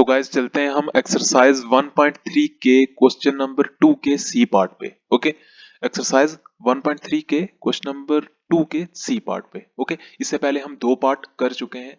तो गाइस चलते हैं हम एक्सरसाइज 1.3 के क्वेश्चन नंबर 2 के सी पार्ट पे। ओके, एक्सरसाइज 1.3 के क्वेश्चन नंबर 2 के सी पार्ट पे। ओके, इससे पहले हम दो पार्ट कर चुके हैं,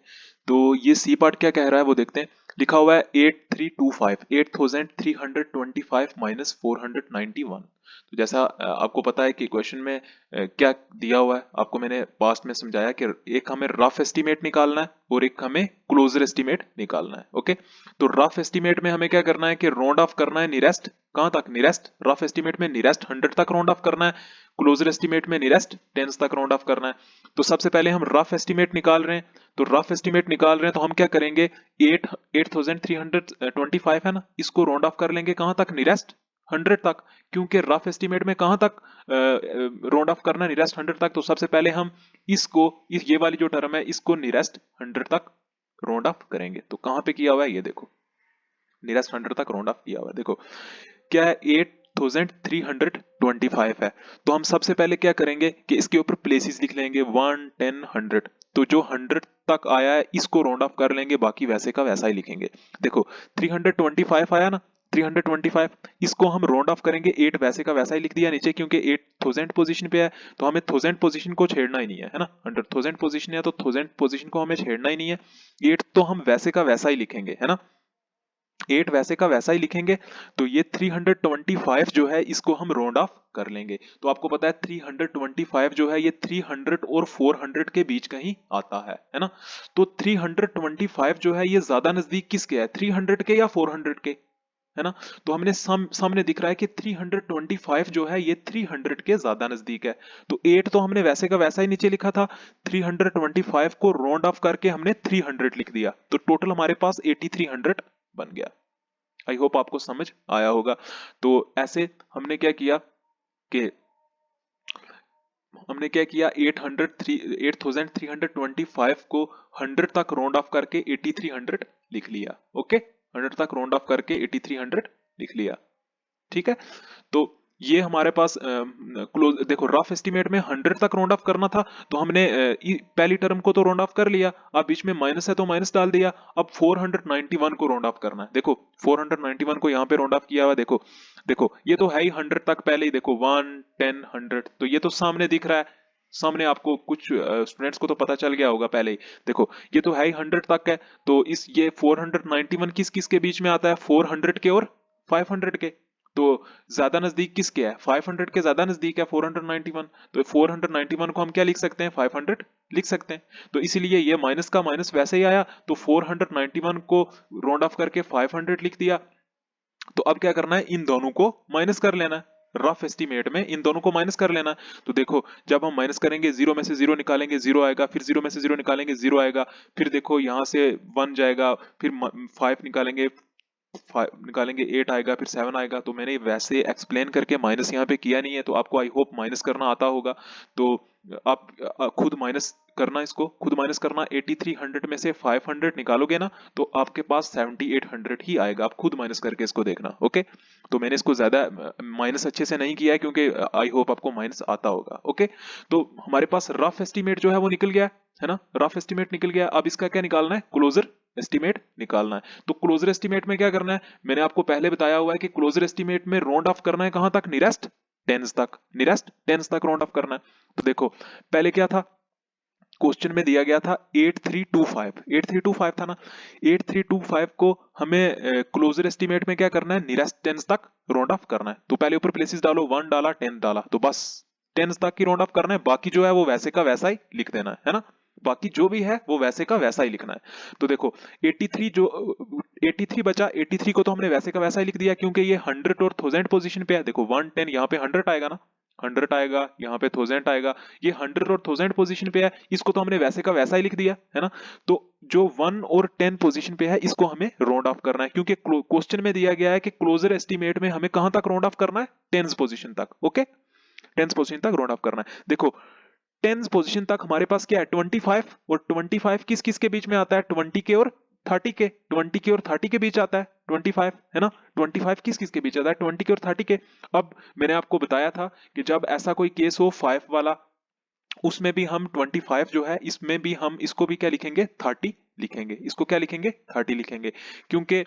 तो ये सी पार्ट क्या कह रहा है वो देखते हैं। लिखा हुआ है 8325 माइनस 491। तो जैसा आपको पता है कि क्वेश्चन में क्या दिया हुआ है, आपको मैंने पास्ट में समझाया कि एक हमें रफ एस्टीमेट निकालना है और एक हमें क्लोजर एस्टीमेट निकालना है। ओके, तो रफ एस्टीमेट में हमें क्या करना है कि राउंड ऑफ करना है नियरेस्ट कहां तक, नियरेस्ट रफ एस्टीमेट में नियरेस्ट 100 तक राउंड ऑफ करना है, क्लोजर एस्टीमेट में नियरेस्ट 10 तक राउंड ऑफ करना है। तो सबसे पहले हम रफ एस्टीमेट निकाल रहे हैं, तो रफ एस्टीमेट निकाल रहे हैं तो हम क्या करेंगे 8325 है ना, इसको राउंड ऑफ कर लेंगे कहां तक, नियरेस्ट 100 तक, क्योंकि रफ एस्टीमेट में कहां तक राउंड ऑफ करना है, नियरेस्ट 100 तक। तो सबसे पहले हम इसको ये वाली जो टर्म है इसको नियरेस्ट 100 तक राउंड ऑफ करेंगे। तो कहां पे किया हुआ है ये देखो, नियरेस्ट 100 तक राउंड ऑफ किया हुआ है। देखो क्या है 8325 है, तो हम सबसे पहले क्या करेंगे कि इसके ऊपर प्लेसेस लिख लेंगे 1 10 100। तो जो 100 तक आया है इसको राउंड ऑफ कर लेंगे, बाकी वैसे का वैसा ही लिखेंगे। देखो 325 आया ना, 325 इसको हम राउंड ऑफ करेंगे 8 वैसे का वैसा ही लिख दिया नीचे, क्योंकि 8000 पोजीशन पे है तो हमें 1000 पोजीशन को छेड़ना ही नहीं है ना, 1000 पोजीशन है तो 1000 पोजीशन को हमें छेड़ना ही नहीं है। 8 तो हम वैसे का वैसा ही लिखेंगे है ना, 8 वैसे का वैसा ही लिखेंगे। तो ये 325 जो है इसको हम राउंड ऑफ कर लेंगे। तो आपको पता है 325 जो है ये 300 और 400 के बीच कहीं आता है ना। तो 325 जो है ये ज्यादा नजदीक किसके है, 300 के या 400 के, है ना। तो हमने सामने दिख रहा है कि 325 जो है ये 300 के ज्यादा नजदीक है। तो 8 तो हमने वैसे का वैसा ही नीचे लिखा था, 325 को राउंड ऑफ करके हमने 300 लिख दिया, तो टोटल हमारे पास 8300 बन गया। आई होप आपको समझ आया होगा। तो ऐसे हमने क्या किया कि 8325 को 100 तक राउंड ऑफ करके 8300 लिख लिया। ओके, 100 तक राउंड ऑफ करके 8300 लिख लिया, ठीक है। तो ये हमारे पास क्लोज देखो, रफ एस्टीमेट में 100 तक राउंड ऑफ करना था, तो हमने पहली टर्म को तो राउंड ऑफ कर लिया, अब बीच में माइनस है तो माइनस डाल दिया। अब 491 को राउंड ऑफ करना है। देखो 491 को यहाँ पे राउंड ऑफ किया हुआ, देखो देखो ये तो है ही 100 तक पहले ही, देखो 1 10 100, तो ये तो सामने दिख रहा है, सामने आपको कुछ स्टूडेंट्स को तो पता चल गया होगा पहले ही। देखो ये तो है ही 100 तक है, तो इस ये 491 किस किस के बीच में आता है, 400 के और 500 के। तो ज्यादा नजदीक किसके है, 500 के ज्यादा नजदीक है 491। तो 491 को हम क्या लिख सकते हैं, 500 लिख सकते हैं। तो इसीलिए ये माइनस का माइनस वैसे ही आया, तो 491 को राउंड ऑफ करके 500 लिख दिया। तो अब क्या करना है, इन दोनों को माइनस कर लेना है, रफ एस्टीमेट में इन दोनों को माइनस कर लेना है। तो देखो जब हम माइनस करेंगे, जीरो में से जीरो निकालेंगे, जीरो आएगा, फिर जीरो में से जीरो निकालेंगे, जीरो आएगा, फिर देखो यहां से 1 जाएगा, फिर 5 निकालेंगे, 5 निकालेंगे 8 आएगा, फिर 7 आएगा। तो मैंने वैसे एक्सप्लेन करके माइनस यहाँ पे किया नहीं है, तो आपको आई होप माइनस करना आता होगा। तो आप खुद माइनस करना, इसको खुद माइनस करना। 8300 में से 500 निकालोगे ना तो आपके पास 7800 ही आएगा, आप खुद माइनस करके इसको देखना। ओके, तो मैंने इसको ज्यादा माइनस अच्छे से नहीं किया है, क्योंकि आई होप आपको माइनस आता होगा। ओके, तो हमारे पास रफ एस्टीमेट जो है वो निकल गया है ना, रफ एस्टीमेट निकल गया। अब इसका क्या निकालना है, क्लोजर एस्टीमेट निकालना है। तो क्लोजर एस्टीमेट में क्या करना है, मैंने आपको पहले बताया हुआ है कि क्लोजर एस्टीमेट में राउंड ऑफ करना है कहां तक, नियरेस्ट 10 तक, नियरेस्ट 10 तक राउंड ऑफ करना है। तो देखो पहले क्या था, क्वेश्चन में दिया गया था 8325 था ना, 8325 को हमें क्लोजर एस्टीमेट में क्या करना है, नियरेस्ट 10 तक राउंड ऑफ करना है। तो पहले ऊपर प्लेसेस डालो, 1 डाला 10 डाला, तो बस 10 तक की राउंड ऑफ करना है, बाकी जो है वो वैसे का वैसा ही लिख देना है ना, बाकी जो भी है वो वैसे का वैसा ही लिखना है। तो देखो 83 बचा, 83 को तो हमने वैसे का वैसा ही लिख दिया, क्योंकि ये 100 और 1000 पोजीशन पे है। देखो 1 10 यहाँ पे 100 आएगा ना, 100 आएगा, यहाँ पे 1000 आएगा, ये 100 और 1000 पोजीशन पे है, इसको तो हमने वैसे का वैसा ही लिख दिया है ना। तो जो 1 और 10 पोजीशन पे है इसको हमें राउंड ऑफ करना है, क्योंकि क्वेश्चन में दिया गया है कि क्लोजर एस्टीमेट में हमें कहां तक राउंड ऑफ करना है, 10 पोजीशन तक। ओके, 10 पोजीशन तक राउंड ऑफ करना है। देखो 10 पोजीशन तक हमारे पास क्या है, 25, और 25 किस किस के बीच में आता है, 20 के और 30 के, 20 के और 30 के बीच आता है 25, है ना। 25 किस किस के बीच आता है, 20 के और 30 के। अब मैंने आपको बताया था कि जब ऐसा कोई केस हो 5 वाला, उसमें भी हम 25 जो है इसमें भी हम इसको भी क्या लिखेंगे, 30 लिखेंगे, इसको क्या लिखेंगे 30 लिखेंगे, क्योंकि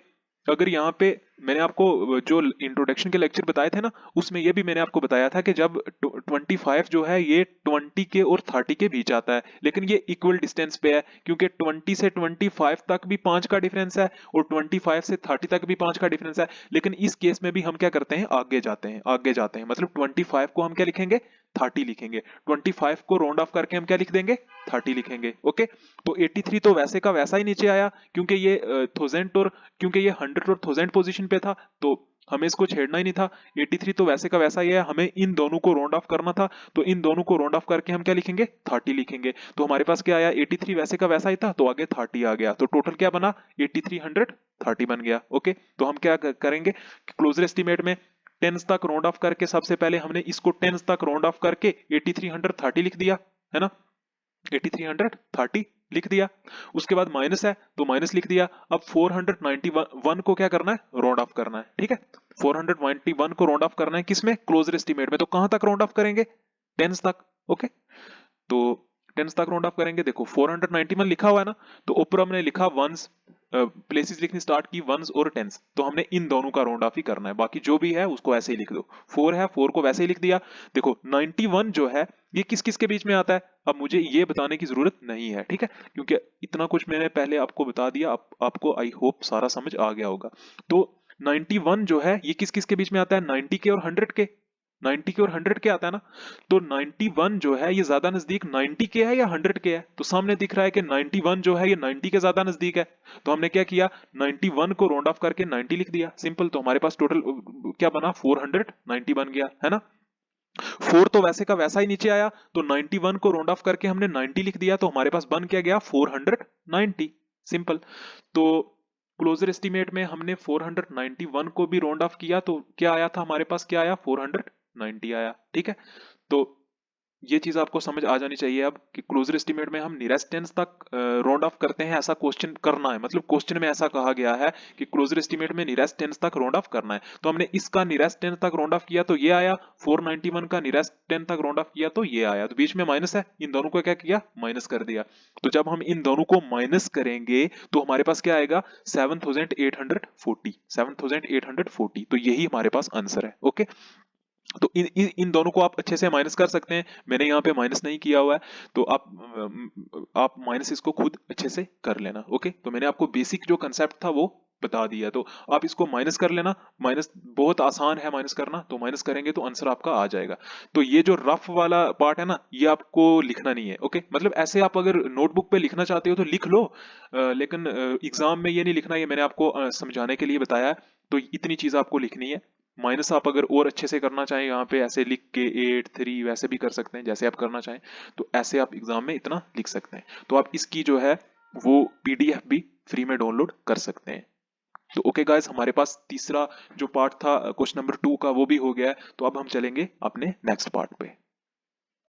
अगर यहाँ पे मैंने आपको जो इंट्रोडक्शन के लेक्चर बताए थे ना, उसमें ये भी मैंने आपको बताया था कि जब 25 जो है ये 20 के और 30 के बीच आता है, लेकिन ये इक्वल डिस्टेंस पे है, क्योंकि 20 से 25 तक भी 5 का डिफरेंस है और 25 से 30 तक भी 5 का डिफरेंस है। लेकिन इस केस में भी हम क्या करते हैं, आगे जाते हैं, आगे जाते हैं, मतलब 25 को हम क्या लिखेंगे 30 लिखेंगे, 25 को राउंड ऑफ करके हम क्या लिख देंगे 30 लिखेंगे। ओके, तो 83 तो वैसे का वैसा ही नीचे आया, क्योंकि ये 1000 और क्योंकि ये 100 और 1000 पोजीशन पे था, तो हमें इसको छेड़ना ही नहीं था। 83 तो वैसे का वैसा ही है, हमें इन दोनों को राउंड ऑफ करना था, तो इन दोनों को राउंड ऑफ करके हम क्या लिखेंगे 30 लिखेंगे। तो हमारे पास क्या आया, 83 वैसे का वैसा ही था, तो आगे 30 आ गया, तो टोटल क्या बना 8300 30 बन गया। ओके, तो हम क्या करेंगे, क्लोजर एस्टिमेट में टेंस तक राउंड ऑफ करके सबसे पहले हमने इसको टेंस तक राउंड ऑफ करके 8330 लिख दिया, है ना, 8330 लिख दिया। उसके बाद माइनस है तो माइनस लिख दिया। अब 491 को क्या करना है, राउंड ऑफ करना है, ठीक है, 491 को राउंड ऑफ करना है किसमें, क्लोजर एस्टिमेट में। तो कहां तक राउंड ऑफ करेंगे, टेंस तक। ओके, तो टेंस तक राउंड ऑफ करेंगे। देखो 491 लिखा हुआ है ना, तो ऊपर हमने लिखा वंस, प्लेसेस लिखनी स्टार्ट की वंस और टेंस, तो हमने इन दोनों का राउंड ऑफ ही करना है, बाकी जो भी है उसको ऐसे ही लिख दो। 4 है, 4 को वैसे ही लिख दिया। देखो 91 जो है ये किस किस के बीच में आता है, अब मुझे ये बताने की जरूरत नहीं है, ठीक है, क्योंकि इतना कुछ मैंने पहले आपको बता दिया, आपको आई होप सारा समझ आ गया होगा। तो 91 जो है ये किस किस के बीच में आता है, 90 के और 100 के, 90 के और 100 के आता है ना। तो 91 जो है ये ज्यादा नजदीक 90 के है या 100 के है, तो सामने दिख रहा है कि 91 जो है ये 90 के ज्यादा नजदीक है। तो हमने क्या किया, 91 को राउंड ऑफ करके 90 लिख दिया, सिंपल। तो हमारे पास टोटल क्या बना, 490 बन गया, है ना। 4 तो वैसे का वैसा ही नीचे आया, तो 91 को राउंड ऑफ करके हमने 90 लिख दिया, तो हमारे पास बन क्या गया 490, सिंपल। तो क्लोजर एस्टिमेट में हमने 491 को भी राउंड ऑफ किया, तो क्या आया था हमारे पास, क्या आया 490 आया, ठीक है। तो ये चीज आपको समझ आ जानी चाहिए अब कि क्लोजर एस्टिमेट में हम नियरेस्ट टेंस तक राउंड ऑफ करते हैं, ऐसा क्वेश्चन करना है, मतलब क्वेश्चन में ऐसा कहा गया है कि क्लोजर एस्टिमेट में नियरेस्ट टेंस तक राउंड ऑफ करना है। तो हमने इसका नियरेस्ट टेंस तक राउंड ऑफ किया तो ये आया, 491 का नियरेस्ट टेंस तक राउंड ऑफ किया तो ये आया, तो बीच में माइनस है, इन दोनों को क्या किया, माइनस कर दिया। तो जब हम इन दोनों को माइनस करेंगे तो हमारे पास क्या आएगा 7840, 7840, तो यही हमारे पास आंसर है। ओके, तो इन दोनों को आप अच्छे से माइनस कर सकते हैं, मैंने यहाँ पे माइनस नहीं किया हुआ है, तो आप माइनस इसको खुद अच्छे से कर लेना। ओके, तो मैंने आपको बेसिक जो कंसेप्ट था वो बता दिया, तो आप इसको माइनस कर लेना। माइनस बहुत आसान है माइनस करना, तो माइनस करेंगे तो आंसर आपका आ जाएगा। तो ये जो रफ वाला पार्ट है ना, ये आपको लिखना नहीं है। ओके, मतलब ऐसे आप अगर नोटबुक पे लिखना चाहते हो तो लिख लो, लेकिन एग्जाम में ये नहीं लिखना, ये मैंने आपको समझाने के लिए बताया है। तो इतनी चीज आपको लिखनी है। माइनस आप अगर और अच्छे से करना चाहें, यहाँ पे ऐसे लिख के 8 3 वैसे भी कर सकते हैं, जैसे आप करना चाहें, तो ऐसे आप एग्जाम में इतना लिख सकते हैं। तो आप इसकी जो है वो पीडीएफ भी फ्री में डाउनलोड कर सकते हैं। तो ओके गाइस, हमारे पास तीसरा जो पार्ट था क्वेश्चन नंबर 2 का वो भी हो गया है। तो अब हम चलेंगे अपने नेक्स्ट पार्ट पे।